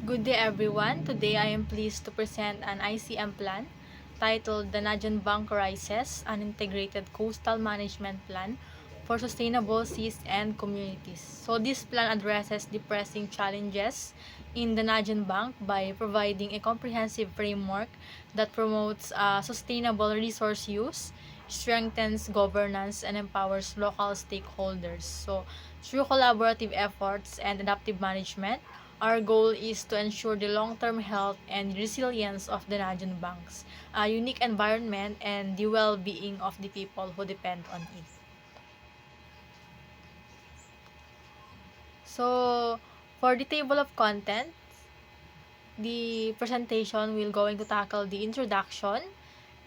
Good day everyone. Today I am pleased to present an ICM plan titled the Najan Bank Rises, an Integrated Coastal Management Plan for Sustainable Seas and Communities. So this plan addresses the pressing challenges in the Najan Bank by providing a comprehensive framework that promotes sustainable resource use, strengthens governance, and empowers local stakeholders. So through collaborative efforts and adaptive management, our goal is to ensure the long-term health and resilience of the Najan banks, a unique environment, and the well-being of the people who depend on it. So, for the table of contents, the presentation will going to tackle the introduction,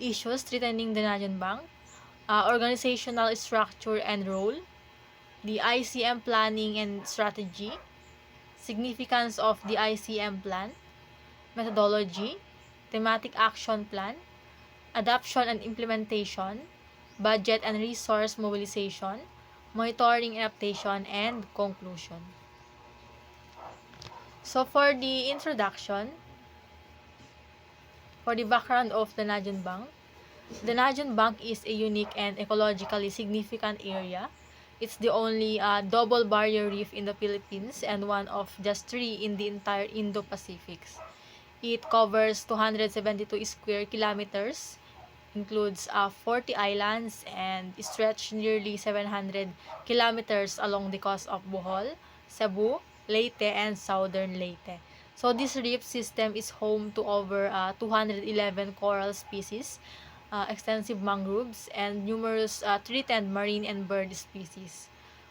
issues threatening the Najan Bank, organizational structure and role, the ICM planning and strategy, significance of the ICM plan, methodology, thematic action plan, adoption and implementation, budget and resource mobilization, monitoring and adaptation, and conclusion. So for the introduction, for the background of the Najan Bank is a unique and ecologically significant area. It's the only double barrier reef in the Philippines and one of just 3 in the entire Indo-Pacific. It covers 272 square kilometers, includes 40 islands, and stretch nearly 700 kilometers along the coast of Bohol, Cebu, Leyte, and southern Leyte. So this reef system is home to over 211 coral species, extensive mangroves, and numerous threatened marine and bird species.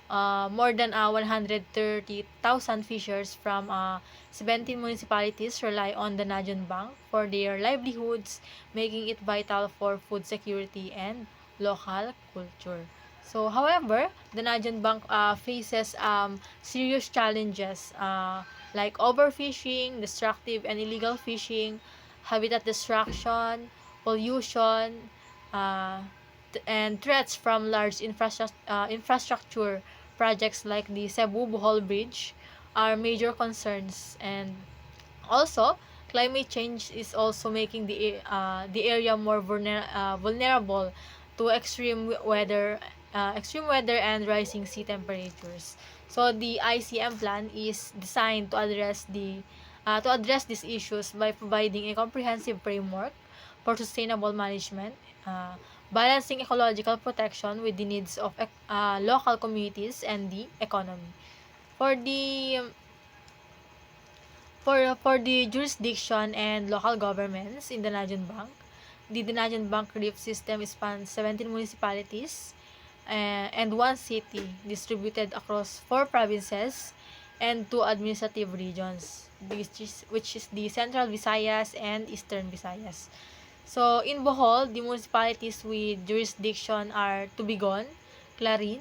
More than 130,000 fishers from 17 municipalities rely on the Najan Bank for their livelihoods, making it vital for food security and local culture. So, however, the Najan Bank faces serious challenges like overfishing, destructive and illegal fishing, habitat destruction, pollution, uh, and threats from large infrastructure projects like the Cebu Bohol Bridge are major concerns. And also, climate change is also making the area more vulnerable to extreme weather and rising sea temperatures. So the ICM plan is designed to address these issues by providing a comprehensive framework for sustainable management, uh, balancing ecological protection with the needs of local communities and the economy. For the for the jurisdiction and local governments in the Najan Bank, the Dinajan Bank Relief System spans 17 municipalities and one city distributed across 4 provinces and 2 administrative regions, which is the Central Visayas and Eastern Visayas. So, in Bohol, the municipalities with jurisdiction are Tubigon, Clarin,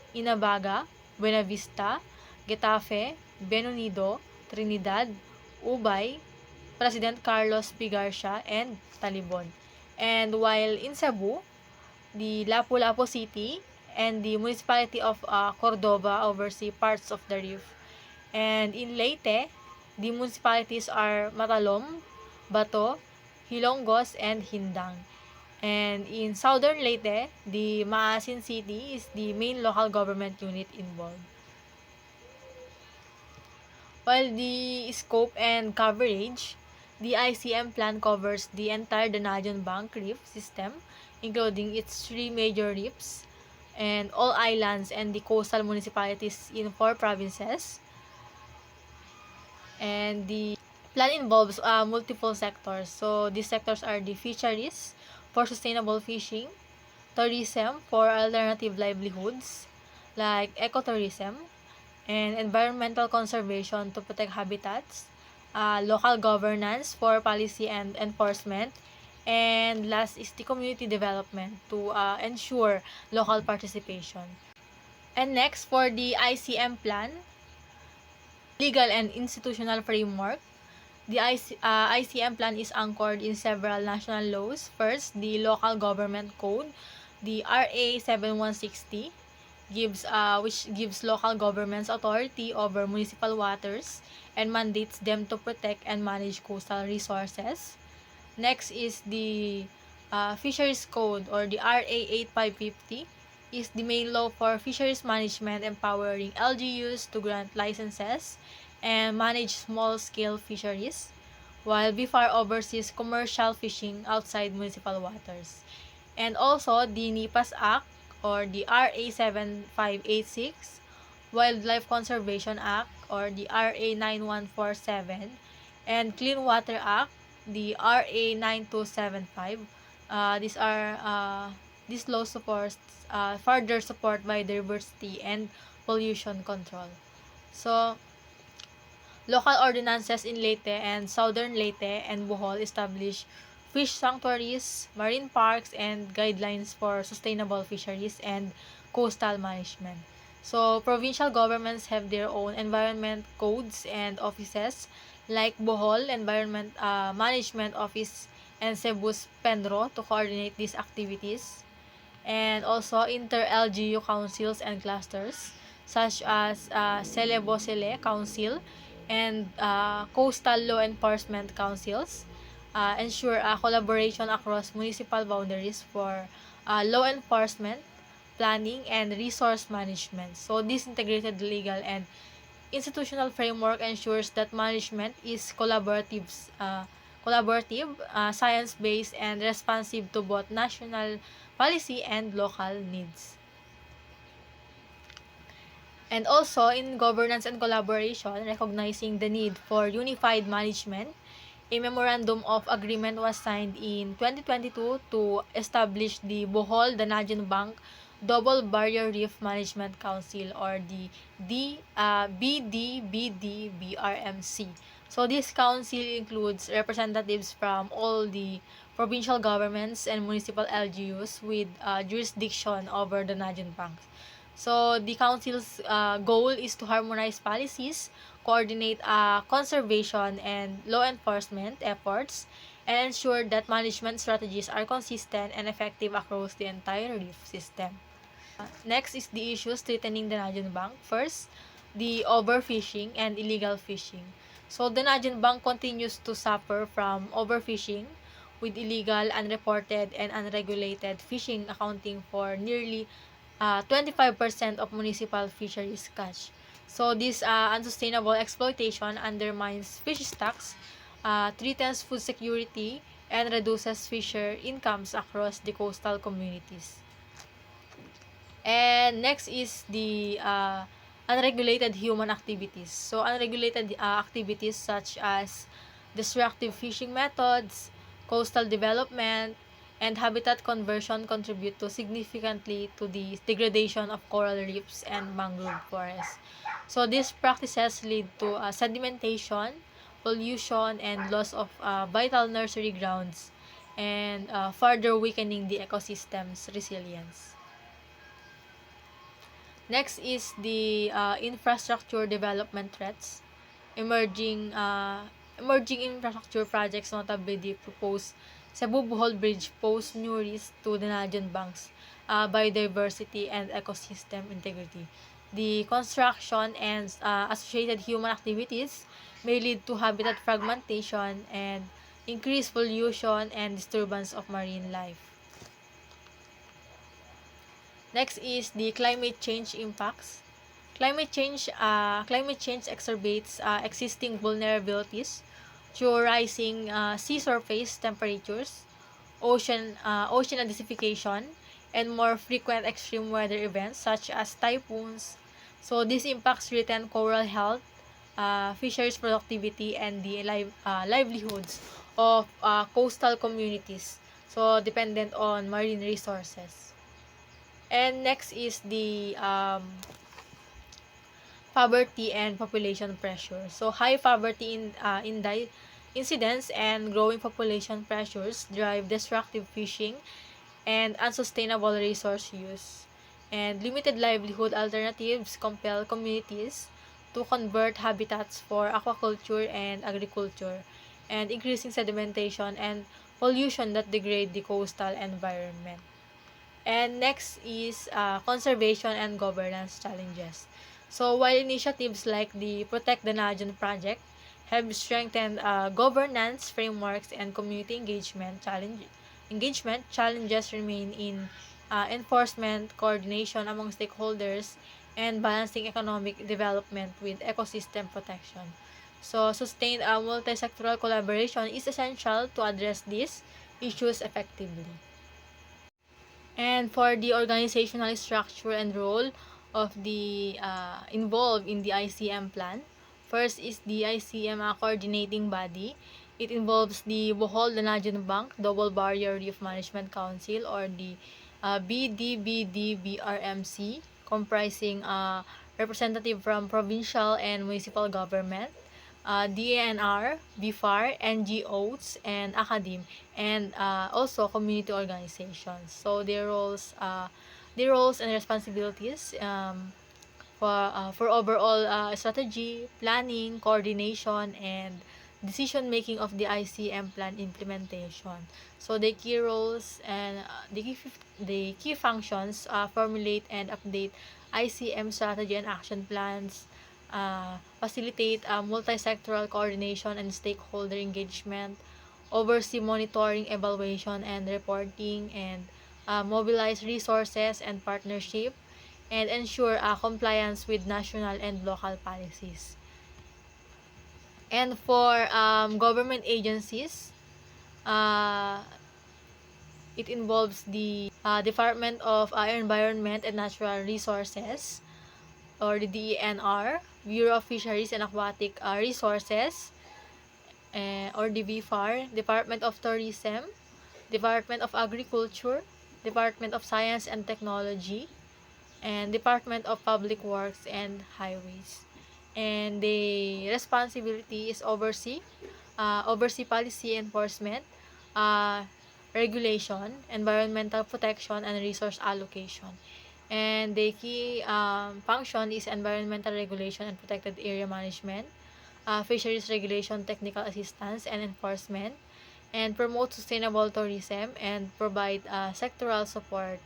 Inabaga, Buenavista, Getafe, Benunido, Trinidad, Ubay, President Carlos P. Garcia, and Talibon. And while in Cebu, the Lapu-Lapu City and the municipality of Cordova oversee parts of the reef. And in Leyte, the municipalities are Matalom, Bato, Hilongos, and Hindang. And in southern Leyte, the Maasin City is the main local government unit involved. While the scope and coverage, the ICM plan covers the entire Danajon Bank Reef system, including its 3 major reefs and all islands and the coastal municipalities in 4 provinces. And the plan involves multiple sectors. So these sectors are the fisheries for sustainable fishing, tourism for alternative livelihoods like ecotourism, and environmental conservation to protect habitats, local governance for policy and enforcement, and last is the community development to ensure local participation. And next, for the ICM plan, legal and institutional framework, the ICM plan is anchored in several national laws. First, the Local Government Code, the RA 7160, which gives local governments authority over municipal waters and mandates them to protect and manage coastal resources. Next is the Fisheries Code, or the RA 8550, is the main law for fisheries management, empowering LGUs to grant licenses and manage small-scale fisheries, while BFAR oversees commercial fishing outside municipal waters. And also the NIPAS Act, or the RA 7586, Wildlife Conservation Act, or the RA 9147, and Clean Water Act, the RA 9275. These laws supports further support biodiversity and pollution control. So, local ordinances in Leyte and Southern Leyte and Bohol establish fish sanctuaries, marine parks, and guidelines for sustainable fisheries and coastal management. So, provincial governments have their own environment codes and offices, like Bohol Environment Management Office and Cebu's Penro, to coordinate these activities. And also inter-LGU councils and clusters, such as Celebosele Council and Coastal Law Enforcement Councils, ensure collaboration across municipal boundaries for law enforcement, planning, and resource management. So this integrated legal and institutional framework ensures that management is science-based, and responsive to both national policy and local needs. And also, in governance and collaboration, recognizing the need for unified management, a memorandum of agreement was signed in 2022 to establish the Bohol Danajan Bank Double Barrier Reef Management Council, or the BDBDBRMC. So this council includes representatives from all the provincial governments and municipal LGUs with jurisdiction over the Danajan Bank. So the council's goal is to harmonize policies, coordinate conservation and law enforcement efforts, and ensure that management strategies are consistent and effective across the entire reef system. Next is the issues threatening the Danajan Bank. First, the overfishing and illegal fishing. So the Danajan Bank continues to suffer from overfishing, with illegal, unreported, and unregulated fishing accounting for nearly 25% of municipal fisheries catch. So this unsustainable exploitation undermines fish stocks, threatens food security, and reduces fisher incomes across the coastal communities. And next is the unregulated human activities. So unregulated activities such as destructive fishing methods, coastal development, and habitat conversion contribute to significantly to the degradation of coral reefs and mangrove forests. So these practices lead to sedimentation, pollution, and loss of vital nursery grounds, and further weakening the ecosystem's resilience. Next is the infrastructure development threats. Emerging emerging infrastructure projects, notably the proposed Cebu Bohol Bridge, pose new risks to the Danajan Bank's biodiversity and ecosystem integrity. The construction and associated human activities may lead to habitat fragmentation and increased pollution and disturbance of marine life. Next is the climate change impacts. Climate change exacerbates existing vulnerabilities through rising sea surface temperatures, ocean acidification, and more frequent extreme weather events such as typhoons. So these impacts threaten coral health, fisheries productivity, and the livelihoods of coastal communities, so dependent on marine resources. And next is the poverty and population pressure. So high poverty incidence and growing population pressures drive destructive fishing and unsustainable resource use. And limited livelihood alternatives compel communities to convert habitats for aquaculture and agriculture, and increasing sedimentation and pollution that degrade the coastal environment. And next is conservation and governance challenges. So while initiatives like the Protect the Najon project have strengthened governance frameworks and community engagement challenges remain in enforcement, coordination among stakeholders, and balancing economic development with ecosystem protection. So sustained multi-sectoral collaboration is essential to address these issues effectively. And for the organizational structure and role of the involved in the ICM plan, first is the ICM coordinating body. It involves the Bohol Danajon Bank Double Barrier Reef Management Council, or the BDBDBRMC, comprising representative from provincial and municipal government, DANR, BFAR, NGOs, and academe, and also community organizations. So their roles and responsibilities for overall strategy, planning, coordination, and decision making of the ICM plan implementation. So the key roles and the key functions formulate and update ICM strategy and action plans, facilitate multi-sectoral coordination and stakeholder engagement, oversee monitoring, evaluation, and reporting, and mobilize resources and partnership, and ensure compliance with national and local policies. And for government agencies, uh, it involves the Department of Environment and Natural Resources, or the DENR, Bureau of Fisheries and Aquatic Resources, or the BFAR, Department of Tourism, Department of Agriculture, Department of Science and Technology, and Department of Public Works and Highways. And the responsibility is oversee policy enforcement, uh, regulation, environmental protection, and resource allocation. And the key function is environmental regulation and protected area management, fisheries regulation, technical assistance, and enforcement, and promote sustainable tourism and provide sectoral support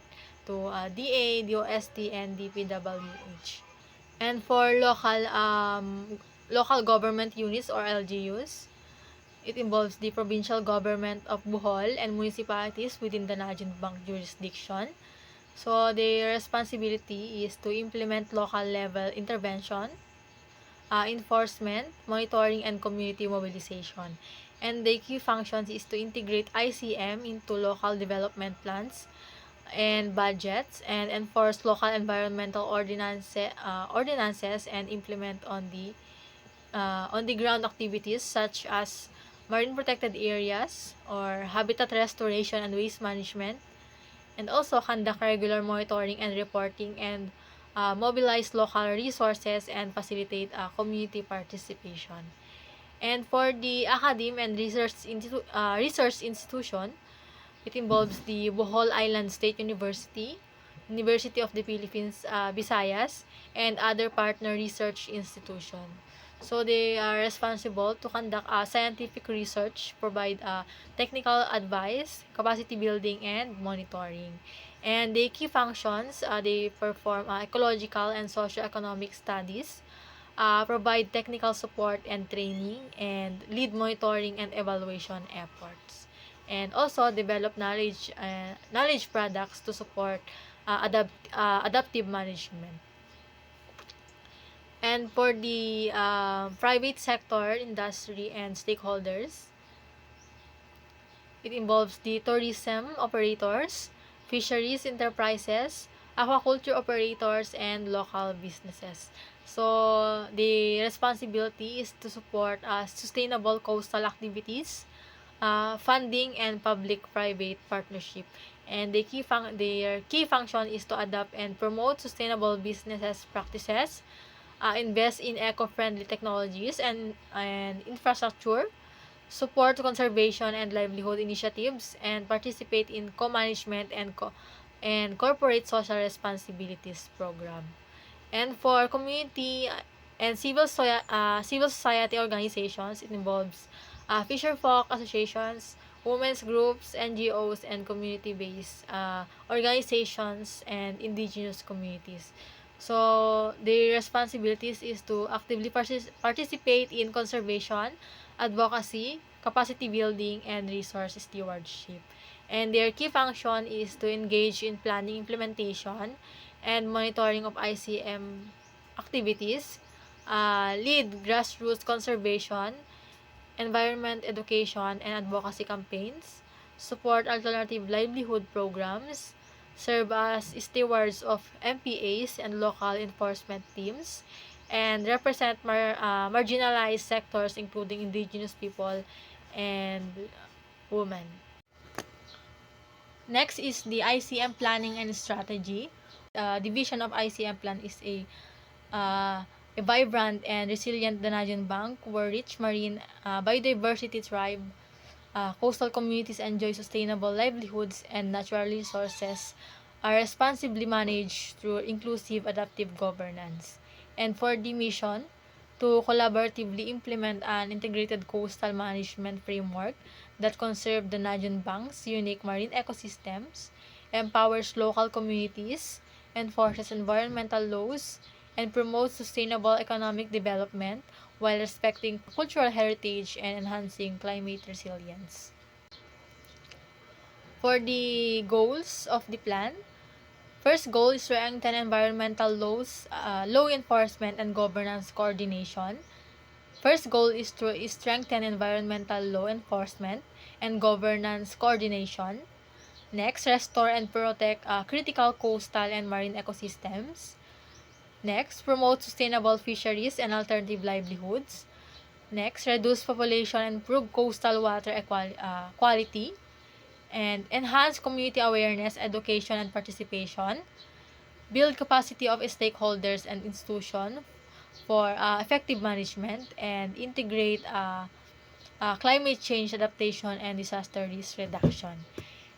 to DA, DOST, and DPWH. And for local government units, or LGUs, it involves the provincial government of Bohol and municipalities within the Najin Bank jurisdiction. So their responsibility is to implement local level intervention, enforcement, monitoring, and community mobilization. And the key functions is to integrate ICM into local development plans and budgets, and enforce local environmental ordinances, and implement on the ground activities such as marine protected areas or habitat restoration and waste management, and also conduct regular monitoring and reporting, and mobilize local resources and facilitate community participation. And for the academe and research institution, it involves the Bohol Island State University, University of the Philippines, Visayas, and other partner research institution. So they are responsible to conduct scientific research, provide technical advice, capacity building, and monitoring. And the key functions, they perform ecological and socioeconomic studies, provide technical support and training, and lead monitoring and evaluation efforts. And also develop knowledge products to support adaptive management. And for the private sector, industry, and stakeholders, it involves the tourism operators, fisheries enterprises, aquaculture operators, and local businesses. So, the responsibility is to support sustainable coastal activities, funding, and public-private partnership. And their key function is to adapt and promote sustainable businesses practices, invest in eco-friendly technologies and infrastructure, support conservation and livelihood initiatives, and participate in co-management and corporate social responsibilities program. And for community and civil society organizations, it involves fisherfolk associations, women's groups, NGOs, and community-based organizations and indigenous communities. So, their responsibilities is to actively participate in conservation, advocacy, capacity building, and resource stewardship. And their key function is to engage in planning, implementation, and monitoring of ICM activities, lead grassroots conservation, environment education and advocacy campaigns, support alternative livelihood programs, serve as stewards of MPAs and local enforcement teams, and represent marginalized sectors including indigenous people and women. Next is the ICM planning and strategy. Division of ICM plan is uh, a vibrant and resilient Danajan bank where rich marine biodiversity thrive, coastal communities enjoy sustainable livelihoods, and natural resources are responsibly managed through inclusive adaptive governance. And for the mission, to collaboratively implement an integrated coastal management framework that conserve the Najon Bank's unique marine ecosystems, empowers local communities, enforces environmental laws, and promotes sustainable economic development while respecting cultural heritage and enhancing climate resilience. For the goals of the plan, first goal is strengthen environmental laws, law enforcement, and governance coordination. First goal is to strengthen environmental law enforcement and governance coordination. Next, restore and protect critical coastal and marine ecosystems. Next, promote sustainable fisheries and alternative livelihoods. Next, reduce population and improve coastal water quality. And enhance community awareness, education, and participation. Build capacity of stakeholders and institutions for effective management, and integrate climate change adaptation and disaster risk reduction.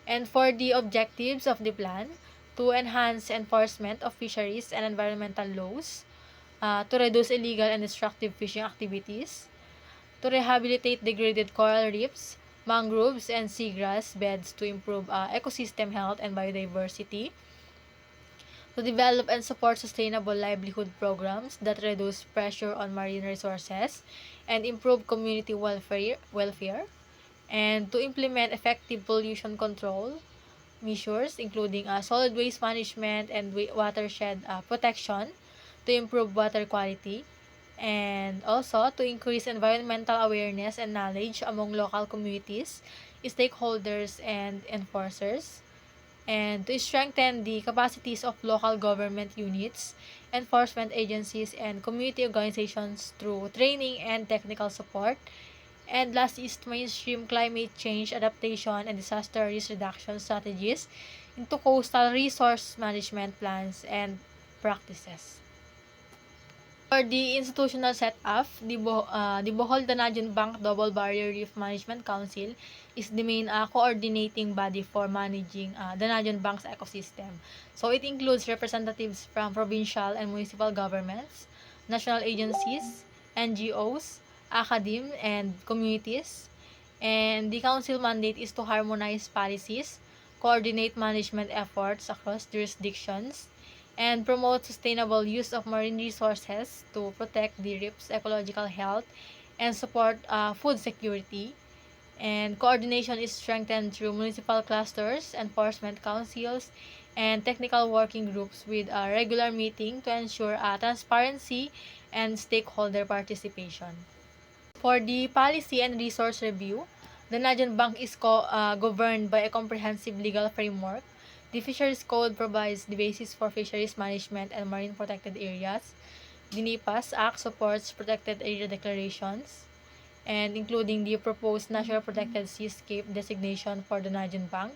And for the objectives of the plan, to enhance enforcement of fisheries and environmental laws, to reduce illegal and destructive fishing activities, to rehabilitate degraded coral reefs, mangroves, and seagrass beds to improve ecosystem health and biodiversity, to develop and support sustainable livelihood programs that reduce pressure on marine resources and improve community welfare, and to implement effective pollution control measures including solid waste management and watershed protection to improve water quality, and also to increase environmental awareness and knowledge among local communities, stakeholders, and enforcers, and to strengthen the capacities of local government units, enforcement agencies, and community organizations through training and technical support. And last is to mainstream climate change adaptation and disaster risk reduction strategies into coastal resource management plans and practices. For the institutional setup, the Bohol Danajon Bank Double Barrier Reef Management Council is the main coordinating body for managing Danajon Bank's ecosystem. So it includes representatives from provincial and municipal governments, national agencies, NGOs, academe, and communities. And the council mandate is to harmonize policies, coordinate management efforts across jurisdictions, and promote sustainable use of marine resources to protect the reef's ecological health and support food security. And coordination is strengthened through municipal clusters, enforcement councils, and technical working groups with a regular meeting to ensure transparency and stakeholder participation. For the policy and resource review, the Najan Bank is governed by a comprehensive legal framework. The Fisheries Code provides the basis for fisheries management and marine protected areas. The NIPAS Act supports protected area declarations, and including the proposed National Protected Seascape designation for the Najan Bank.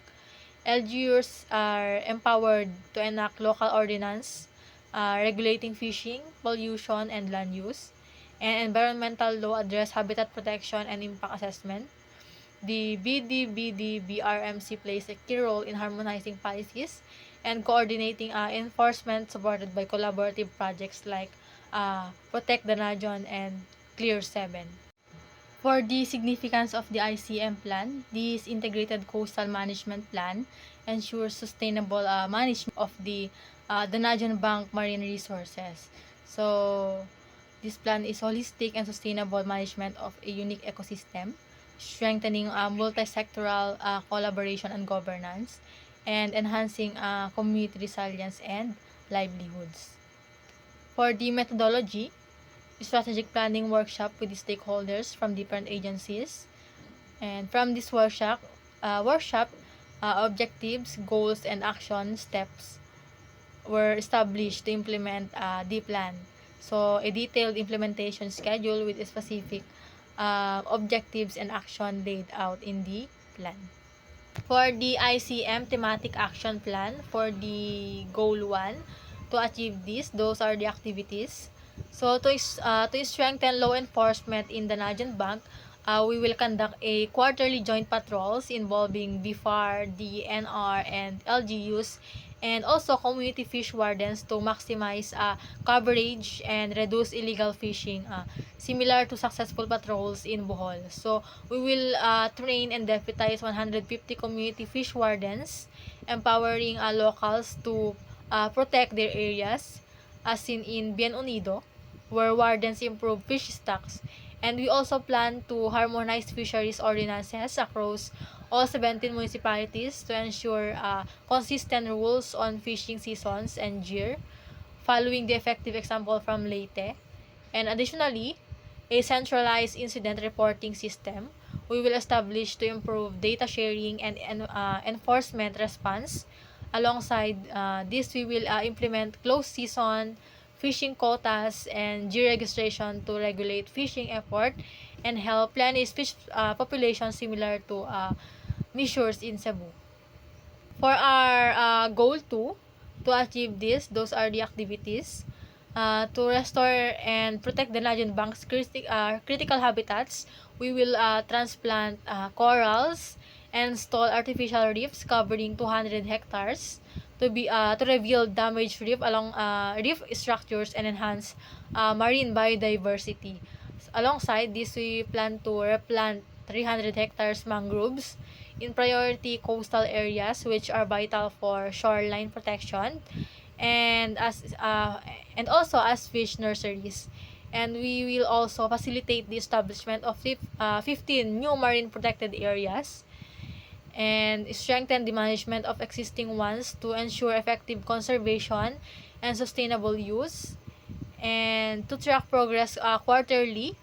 LGUs are empowered to enact local ordinance regulating fishing, pollution, and land use, and environmental law address habitat protection and impact assessment. The BDBD-BRMC plays a key role in harmonizing policies and coordinating enforcement supported by collaborative projects like Protect the Najon and Clear 7. For the significance of the ICM plan, this Integrated Coastal Management Plan ensures sustainable management of the Danajan Bank marine resources. So, this plan is holistic and sustainable management of a unique ecosystem, strengthening multi-sectoral collaboration and governance, and enhancing community resilience and livelihoods. For the methodology, strategic planning workshop with the stakeholders from different agencies. And from this workshop, objectives, goals, and action steps were established to implement the plan. So, a detailed implementation schedule with specific objectives and action laid out in the plan. For the ICM thematic action plan, for the goal 1, to achieve this, those are the activities. So, to strengthen law enforcement in the Danajan Bank, we will conduct a quarterly joint patrols involving BFAR, DNR, and LGUs, and also community fish wardens to maximize coverage and reduce illegal fishing, similar to successful patrols in Bohol. So, we will train and deputize 150 community fish wardens, empowering locals to protect their areas, as seen in Bien Unido, where wardens improve fish stocks. And we also plan to harmonize fisheries ordinances across all 17 municipalities to ensure consistent rules on fishing seasons and year, following the effective example from Leyte. And additionally, a centralized incident reporting system we will establish to improve data sharing and enforcement response. Alongside this, we will implement closed season fishing quotas and georegistration to regulate fishing effort and help replenish fish population similar to measures in Cebu. For our goal 2, to achieve this, those are the activities. To restore and protect the Danajan Bank's critical habitats, we will transplant corals and install artificial reefs covering 200 hectares to reveal damaged reef along reef structures and enhance marine biodiversity. Alongside this, we plan to replant 300 hectares mangroves in priority coastal areas which are vital for shoreline protection and also as fish nurseries. And we will also facilitate the establishment of 15 new marine protected areas and strengthen the management of existing ones to ensure effective conservation and sustainable use, and to track progress quarterly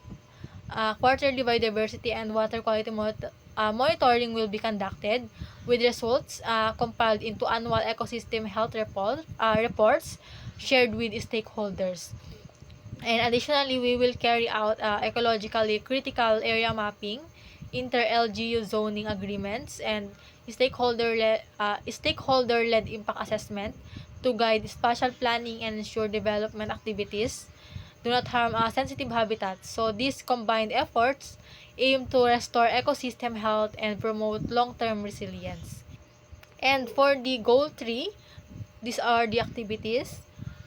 biodiversity and water quality monitoring will be conducted, with results compiled into annual ecosystem health reports shared with stakeholders. And additionally, we will carry out ecologically critical area mapping, inter-LGU zoning agreements, and stakeholder-led impact assessment to guide spatial planning and ensure development activities do not harm sensitive habitats. So these combined efforts aim to restore ecosystem health and promote long-term resilience. And for the goal 3, these are the activities.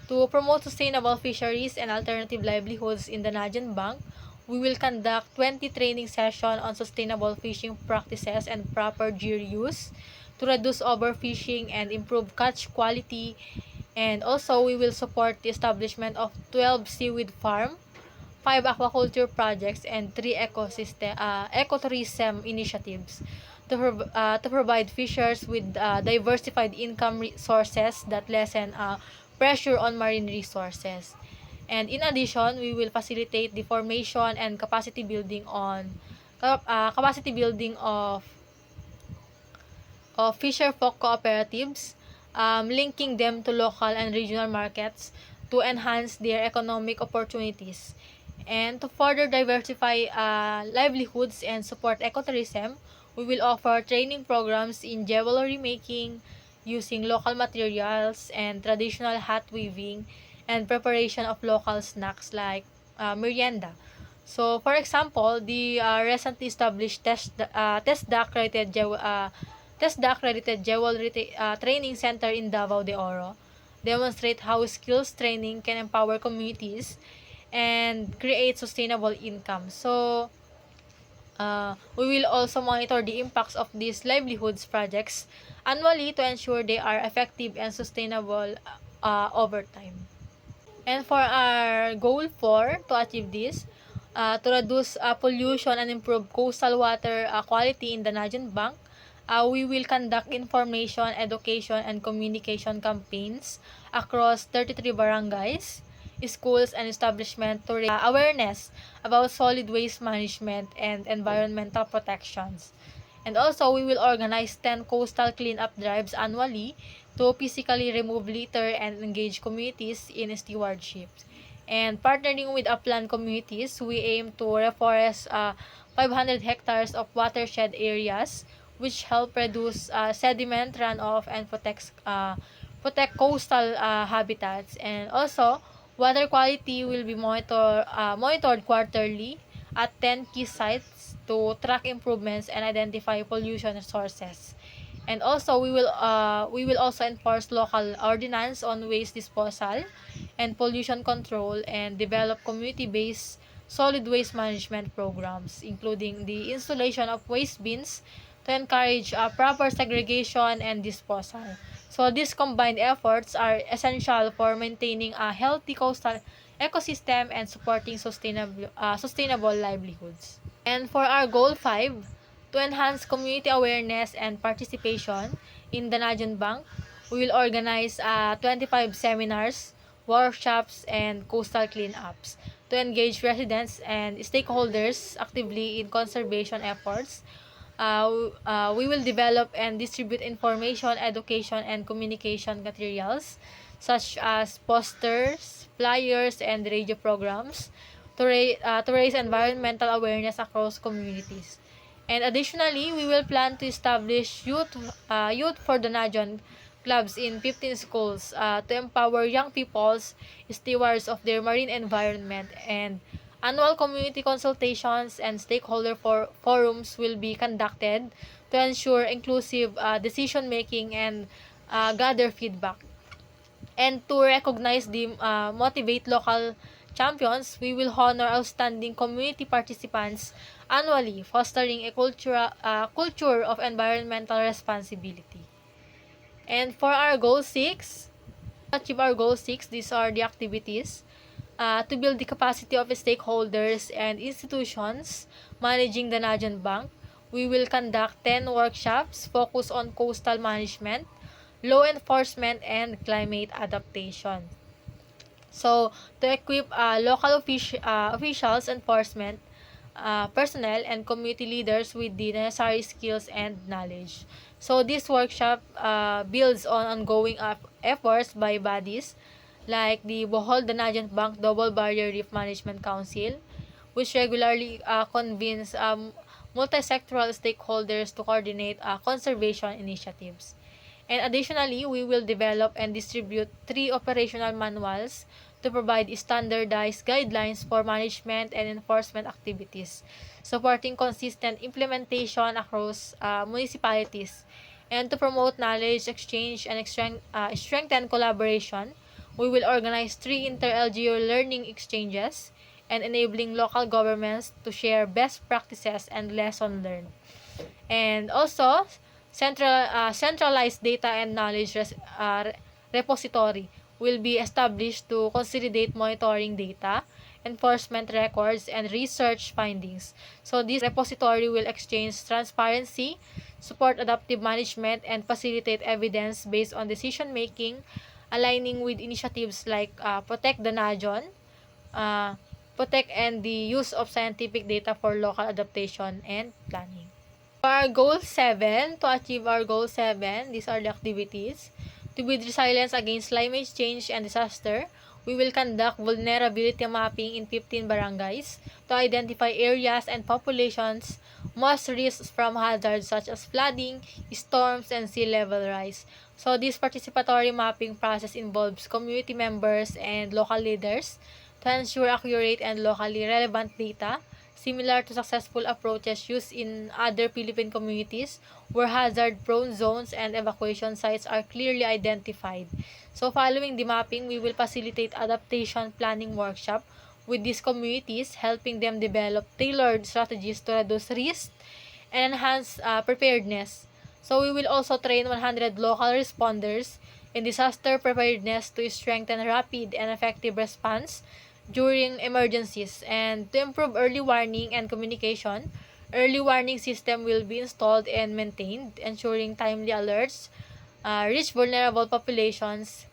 To promote sustainable fisheries and alternative livelihoods in the Danajan Bank, we will conduct 20 training sessions on sustainable fishing practices and proper gear use to reduce overfishing and improve catch quality. And also, we will support the establishment of 12 seaweed farm, 5 aquaculture projects, and 3 ecotourism initiatives to provide fishers with diversified income sources that lessen pressure on marine resources. And in addition, we will facilitate the formation and capacity building of fisher folk cooperatives, linking them to local and regional markets to enhance their economic opportunities. And to further diversify livelihoods and support ecotourism, we will offer training programs in jewelry making, using local materials and traditional hat weaving, and preparation of local snacks like merienda. So, for example, the recently established TESDA accredited jewelry training center in Davao de Oro demonstrate how skills training can empower communities and create sustainable income. So, We will also monitor the impacts of these livelihoods projects annually to ensure they are effective and sustainable over time. And for our goal 4, to achieve this, to reduce pollution and improve coastal water quality in the Najon Bank, we will conduct information, education, and communication campaigns across 33 barangays, schools, and establishments to raise awareness about solid waste management and environmental protections. And also, we will organize 10 coastal cleanup drives annually to physically remove litter and engage communities in stewardship. And partnering with upland communities, we aim to reforest 500 hectares of watershed areas, which help reduce sediment runoff and protect coastal habitats. And also, water quality will be monitored quarterly at 10 key sites to track improvements and identify pollution sources. And also, we will also enforce local ordinance on waste disposal and pollution control and develop community-based solid waste management programs, including the installation of waste bins to encourage proper segregation and disposal. So these combined efforts are essential for maintaining a healthy coastal ecosystem and supporting sustainable livelihoods. And for our goal 5, to enhance community awareness and participation in the Najon Bank, we will organize 25 seminars, workshops, and coastal cleanups to engage residents and stakeholders actively in conservation efforts. We will develop and distribute information, education, and communication materials such as posters, flyers, and radio programs to raise environmental awareness across communities. And additionally, we will plan to establish youth for the Najon clubs in 15 schools to empower young peoples, stewards of their marine environment, and annual community consultations and stakeholder forums will be conducted to ensure inclusive decision making and gather feedback. And to recognize the motivate local champions, we will honor outstanding community participants annually, fostering a culture of environmental responsibility. And for our goal 6, to achieve our goal 6, these are the activities to build the capacity of stakeholders and institutions managing the Najon Bank. We will conduct 10 workshops focused on coastal management, law enforcement, and climate adaptation. So, to equip officials, enforcement personnel, and community leaders with the necessary skills and knowledge. So, this workshop builds on ongoing efforts by bodies like the Bohol Danajan Bank Double Barrier Reef Management Council, which regularly convenes multi-sectoral stakeholders to coordinate conservation initiatives. And additionally, we will develop and distribute 3 operational manuals to provide standardized guidelines for management and enforcement activities, supporting consistent implementation across municipalities. And to promote knowledge exchange and strengthen collaboration, we will organize 3 inter-LGU learning exchanges and enabling local governments to share best practices and lessons learned. And also, centralized data and knowledge repository will be established to consolidate monitoring data, enforcement records, and research findings. So this repository will exchange transparency, support adaptive management, and facilitate evidence based on decision making, aligning with initiatives like Protect the Najon, uh, protect and the use of scientific data for local adaptation and planning. For our goal 7, to achieve our goal 7, these are the activities. To build resilience against climate change and disaster, we will conduct vulnerability mapping in 15 barangays to identify areas and populations most risks from hazards such as flooding, storms, and sea level rise. So this participatory mapping process involves community members and local leaders to ensure accurate and locally relevant data, similar to successful approaches used in other Philippine communities where hazard-prone zones and evacuation sites are clearly identified. So following the mapping, we will facilitate adaptation planning workshop with these communities, helping them develop tailored strategies to reduce risk and enhance preparedness. So we will also train 100 local responders in disaster preparedness to strengthen rapid and effective response during emergencies. And to improve early warning and communication, early warning system will be installed and maintained, ensuring timely alerts reach vulnerable populations.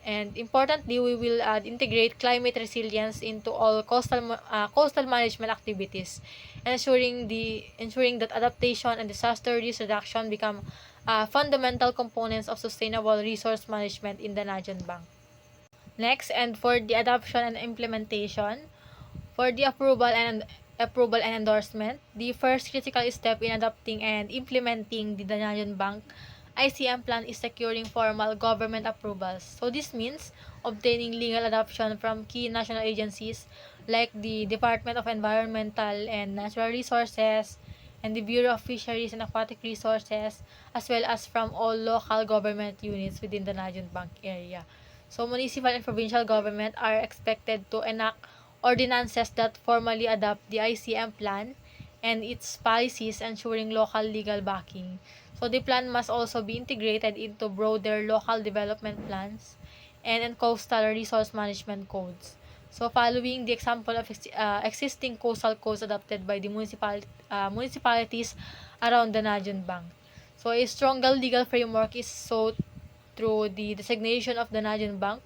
And importantly, we will integrate climate resilience into all coastal management activities, ensuring that adaptation and disaster risk reduction become fundamental components of sustainable resource management in the Najon Bank. Next, and for the adoption and implementation, for the approval and endorsement, the first critical step in adopting and implementing the Danayan Bank ICM plan is securing formal government approvals. So this means obtaining legal adoption from key national agencies like the Department of Environmental and Natural Resources and the Bureau of Fisheries and Aquatic Resources, as well as from all local government units within the Najon Bank area. So municipal and provincial government are expected to enact ordinances that formally adopt the ICM plan and its policies, ensuring local legal backing. So the plan must also be integrated into broader local development plans and in coastal resource management codes. So following the example of existing coastal codes adopted by the municipalities around the Najon Bank. So a stronger legal framework is sought through the designation of the Najon Bank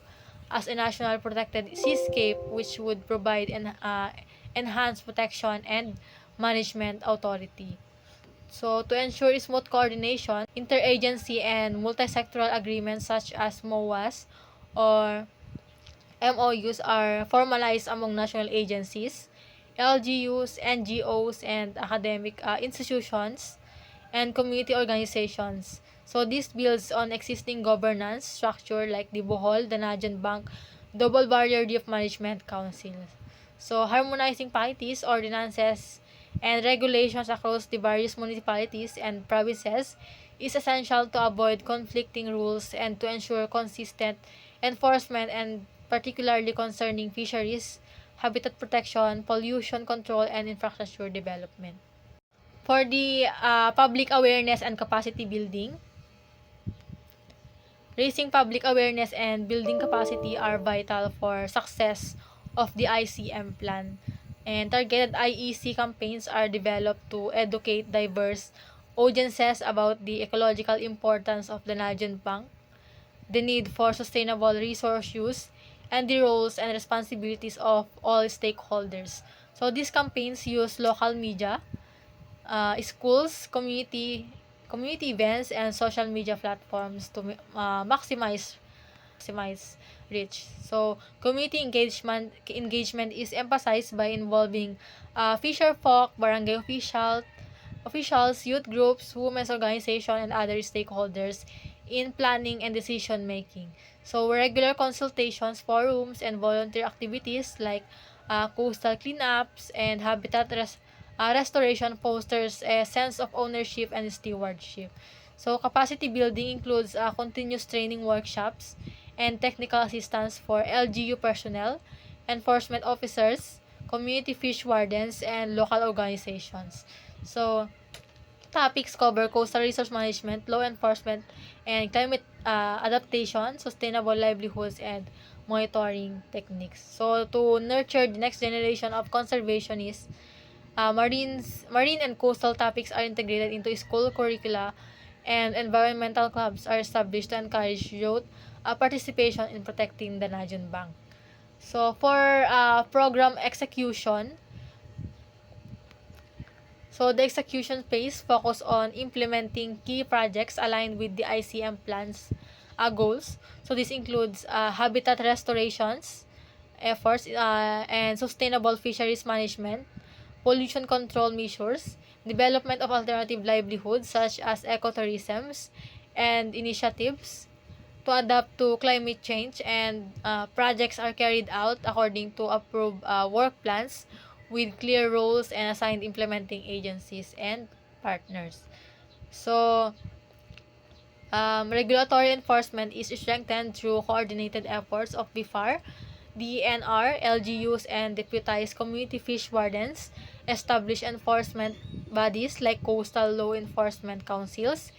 as a national protected seascape, which would provide enhanced protection and management authority. So to ensure smooth coordination, interagency and multi-sectoral agreements such as MOAs or MOUs are formalized among national agencies, LGUs, NGOs, and academic institutions and community organizations. So this builds on existing governance structure like the Bohol, the Najan Bank, Double Barrier Reef Management Council. So harmonizing policies, ordinances, and regulations across the various municipalities and provinces is essential to avoid conflicting rules and to ensure consistent enforcement, and particularly concerning fisheries, habitat protection, pollution control, and infrastructure development. For the public awareness and capacity building, raising public awareness and building capacity are vital for success of the ICM plan. And targeted IEC campaigns are developed to educate diverse audiences about the ecological importance of the Najon Bank, the need for sustainable resource use, and the roles and responsibilities of all stakeholders. So these campaigns use local media, schools, community events, and social media platforms to maximize reach. So community engagement is emphasized by involving fisher folk, barangay officials, youth groups, women's organization, and other stakeholders in planning and decision making. So regular consultations, forums, and volunteer activities like coastal cleanups and restoration fosters a sense of ownership and stewardship. So capacity building includes continuous training workshops and technical assistance for LGU personnel, enforcement officers, community fish wardens, and local organizations. So topics cover coastal resource management, law enforcement, and climate adaptation, sustainable livelihoods, and monitoring techniques. So to nurture the next generation of conservationists, marine and coastal topics are integrated into school curricula, and environmental clubs are established to encourage youth participation in protecting the Najon Bank. So for program execution, so the execution phase focus on implementing key projects aligned with the ICM plan's goals. So this includes habitat restorations efforts and sustainable fisheries management, pollution control measures, development of alternative livelihoods such as ecotourisms, and initiatives to adapt to climate change, and projects are carried out according to approved work plans with clear roles and assigned implementing agencies and partners. So, regulatory enforcement is strengthened through coordinated efforts of BIFAR, DNR, LGUs, and deputized community fish wardens establish enforcement bodies like coastal law enforcement councils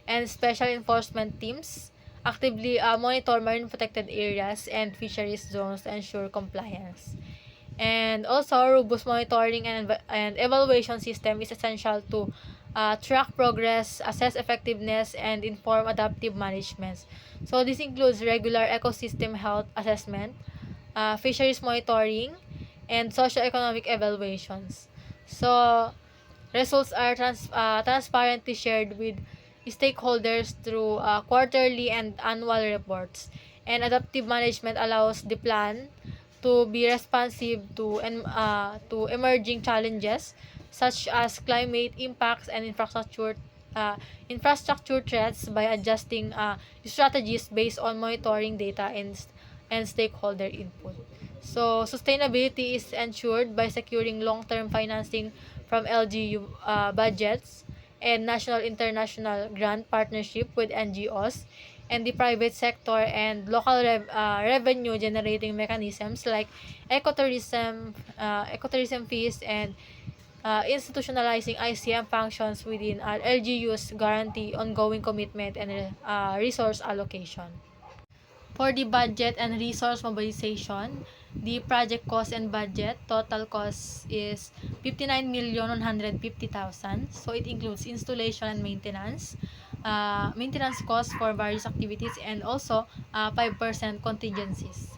and special enforcement teams actively monitor marine protected areas and fisheries zones to ensure compliance. And also, robust monitoring and evaluation system is essential to track progress, assess effectiveness, and inform adaptive management. So this includes regular ecosystem health assessment, fisheries monitoring, and socioeconomic evaluations. So results are transparently shared with stakeholders through quarterly and annual reports. And adaptive management allows the plan to be responsive to emerging challenges such as climate impacts and infrastructure threats by adjusting strategies based on monitoring data and stakeholder input. So sustainability is ensured by securing long-term financing from LGU budgets and national international grant partnership with NGOs and the private sector and local revenue generating mechanisms like ecotourism fees and institutionalizing ICM functions within LGUs guarantee ongoing commitment and resource allocation. For the budget and resource mobilization, the project cost and budget total cost is 59,150,000. So it includes installation and maintenance costs for various activities, and also 5% contingencies.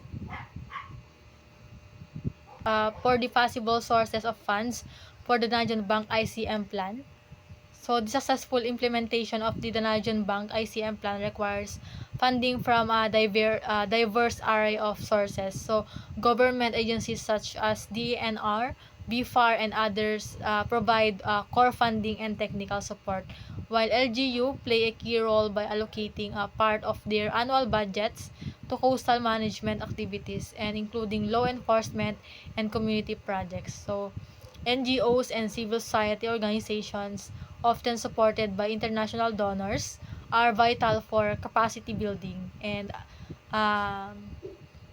For the possible sources of funds for the Danajan Bank ICM plan, so the successful implementation of the Danajan Bank ICM plan requires funding from a diverse array of sources. So government agencies such as DNR, BFAR, and others provide core funding and technical support, while LGU play a key role by allocating a part of their annual budgets to coastal management activities and including law enforcement and community projects. So NGOs and civil society organizations, often supported by international donors, are vital for capacity building and um,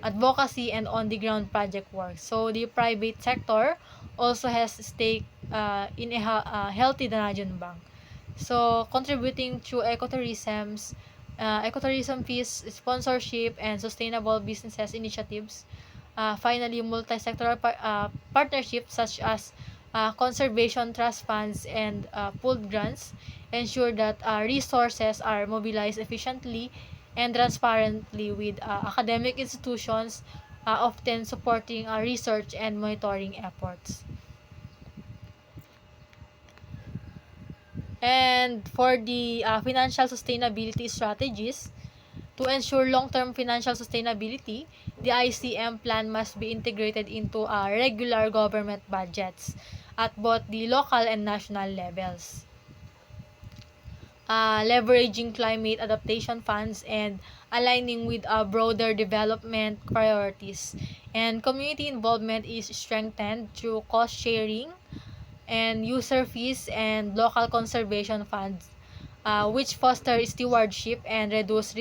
advocacy and on-the-ground project work. So the private sector also has stake in a healthy Danajan Bank. So contributing through ecotourism fees, sponsorship, and sustainable businesses initiatives. Finally, multi-sectoral partnerships such as conservation trust funds and pooled grants ensure that resources are mobilized efficiently and transparently with academic institutions often supporting research and monitoring efforts. And for the financial sustainability strategies, to ensure long-term financial sustainability, the ICM plan must be integrated into regular government budgets at both the local and national levels. Leveraging climate adaptation funds and aligning with broader development priorities. And community involvement is strengthened through cost sharing and user fees and local conservation funds, which foster stewardship and reduce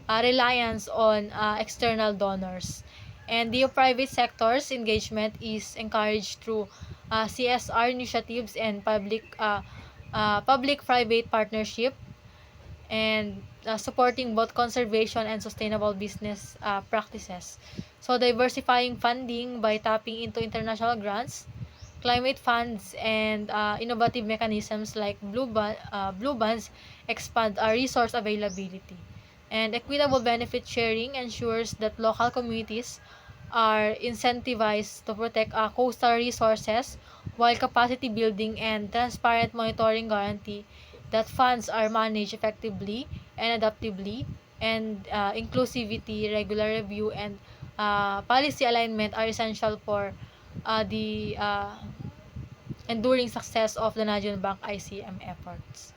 reliance on external donors. And the private sector's engagement is encouraged through CSR initiatives and public-private partnership and supporting both conservation and sustainable business practices. So diversifying funding by tapping into international grants, climate funds, and innovative mechanisms like blue bonds expand our resource availability. And equitable benefit sharing ensures that local communities are incentivized to protect coastal resources, while capacity building and transparent monitoring guarantee that funds are managed effectively and adaptively, and inclusivity, regular review, and policy alignment are essential for the enduring success of the National Bank ICM efforts.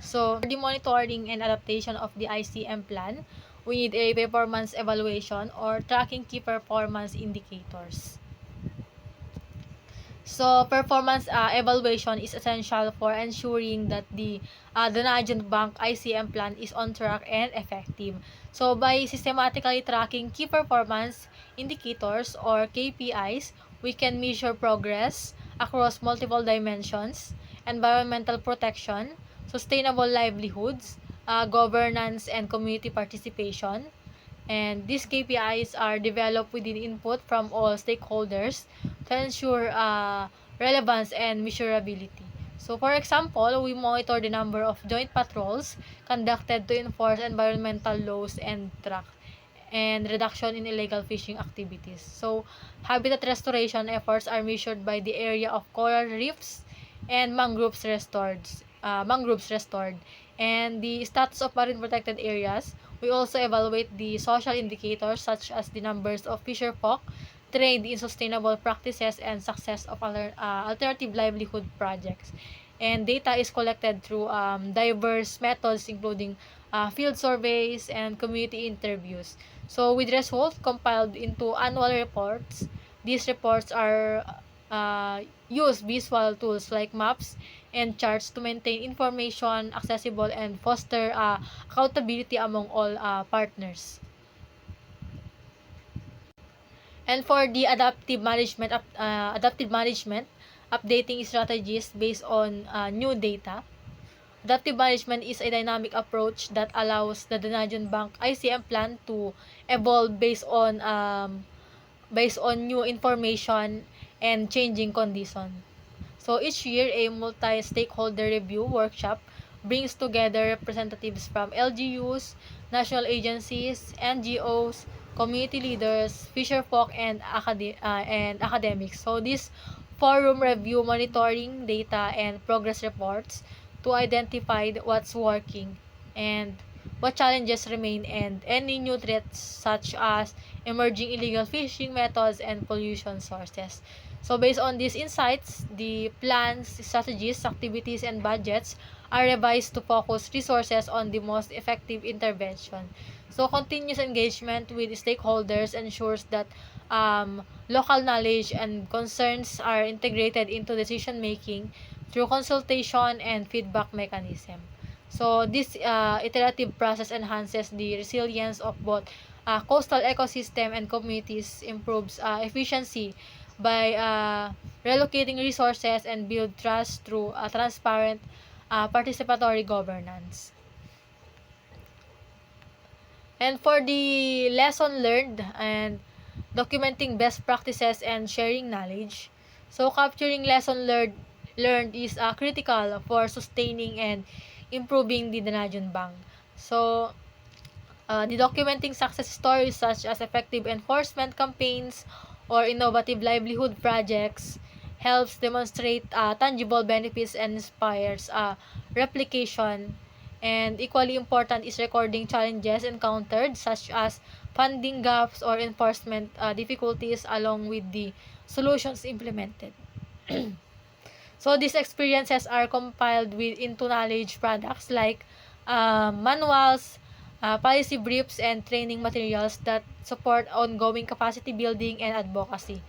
So, for the monitoring and adaptation of the ICM plan, we need a performance evaluation or tracking key performance indicators. So, performance evaluation is essential for ensuring that the Donagion Bank ICM plan is on track and effective. So, by systematically tracking key performance indicators or KPIs, we can measure progress across multiple dimensions: environmental protection, sustainable livelihoods, governance, and community participation. And these KPIs are developed with the input from all stakeholders to ensure relevance and measurability. So, for example, we monitor the number of joint patrols conducted to enforce environmental laws and track and reduction in illegal fishing activities. So, habitat restoration efforts are measured by the area of coral reefs and mangroves restored, and the status of marine protected areas. We also evaluate the social indicators such as the numbers of fisherfolk trained in sustainable practices and success of alternative livelihood projects. And data is collected through diverse methods including field surveys and community interviews. So with results compiled into annual reports, these reports are use visual tools like maps and charts to maintain information accessible and foster accountability among all partners. And for the adaptive management, updating strategies based on new data. Adaptive management is a dynamic approach that allows the Donagion Bank ICM plan to evolve based on new information and changing conditions. So each year, a multi-stakeholder review workshop brings together representatives from LGUs, national agencies, NGOs, community leaders, fisherfolk, and academics. So this forum review monitoring data and progress reports to identify what's working and what challenges remain and any new threats such as emerging illegal fishing methods and pollution sources. So based on these insights, the plans, strategies, activities, and budgets are revised to focus resources on the most effective intervention. So continuous engagement with stakeholders ensures that local knowledge and concerns are integrated into decision making through consultation and feedback mechanism. So this iterative process enhances the resilience of both coastal ecosystem and communities, improves efficiency by relocating resources, and build trust through transparent participatory governance. And for the lesson learned and documenting best practices and sharing knowledge. So capturing learned is critical for sustaining and improving the Donagion Bank. So the documenting success stories such as effective enforcement campaigns or innovative livelihood projects helps demonstrate tangible benefits and inspires replication. And equally important is recording challenges encountered such as funding gaps or enforcement difficulties along with the solutions implemented. So these experiences are compiled into knowledge products like manuals, policy briefs, and training materials that support ongoing capacity building and advocacy.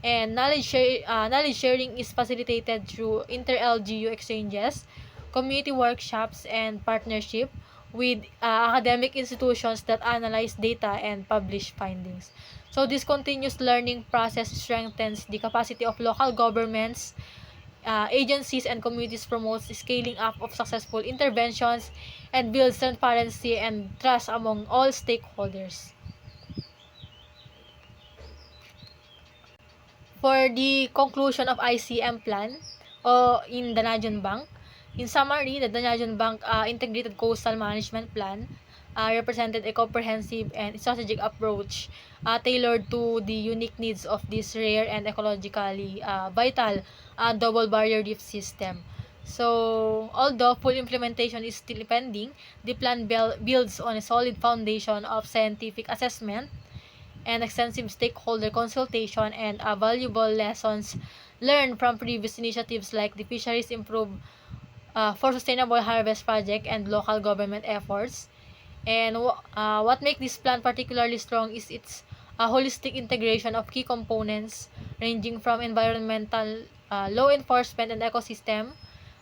And knowledge sharing is facilitated through inter-LGU exchanges, community workshops, and partnership with academic institutions that analyze data and publish findings. So this continuous learning process strengthens the capacity of local governments, agencies, and communities, promotes the scaling up of successful interventions, and builds transparency and trust among all stakeholders. For the conclusion of ICM plan in Donagion Bank, in summary, the Donagion Bank Integrated Coastal Management Plan represented a comprehensive and strategic approach tailored to the unique needs of this rare and ecologically vital double barrier reef system. So, although full implementation is still pending, the plan builds on a solid foundation of scientific assessment and extensive stakeholder consultation and valuable lessons learned from previous initiatives like the Fisheries Improve for Sustainable Harvest Project and local government efforts. And what makes this plan particularly strong is its a holistic integration of key components ranging from environmental law enforcement and ecosystem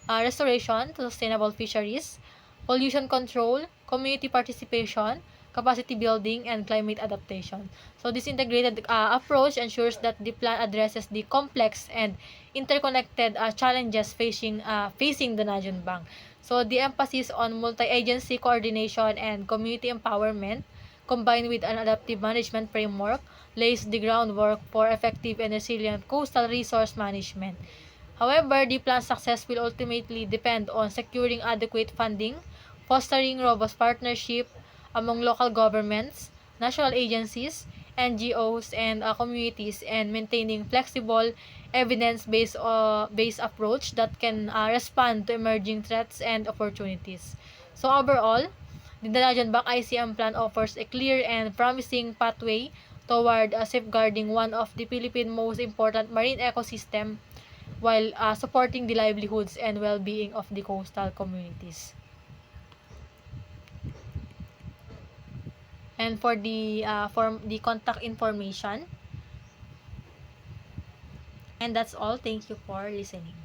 restoration to sustainable fisheries, pollution control, community participation, capacity building, and climate adaptation. So this integrated approach ensures that the plan addresses the complex and interconnected challenges facing the Najun Bank. So the emphasis on multi-agency coordination and community empowerment combined with an adaptive management framework lays the groundwork for effective and resilient coastal resource management. However, the plan's success will ultimately depend on securing adequate funding, fostering robust partnership among local governments, national agencies, NGOs, and communities, and maintaining flexible, evidence-based approach that can respond to emerging threats and opportunities. So overall, the Dalajan Bank ICM plan offers a clear and promising pathway toward safeguarding one of the Philippine most important marine ecosystem while supporting the livelihoods and well-being of the coastal communities. And for the contact information, and that's all. Thank you for listening.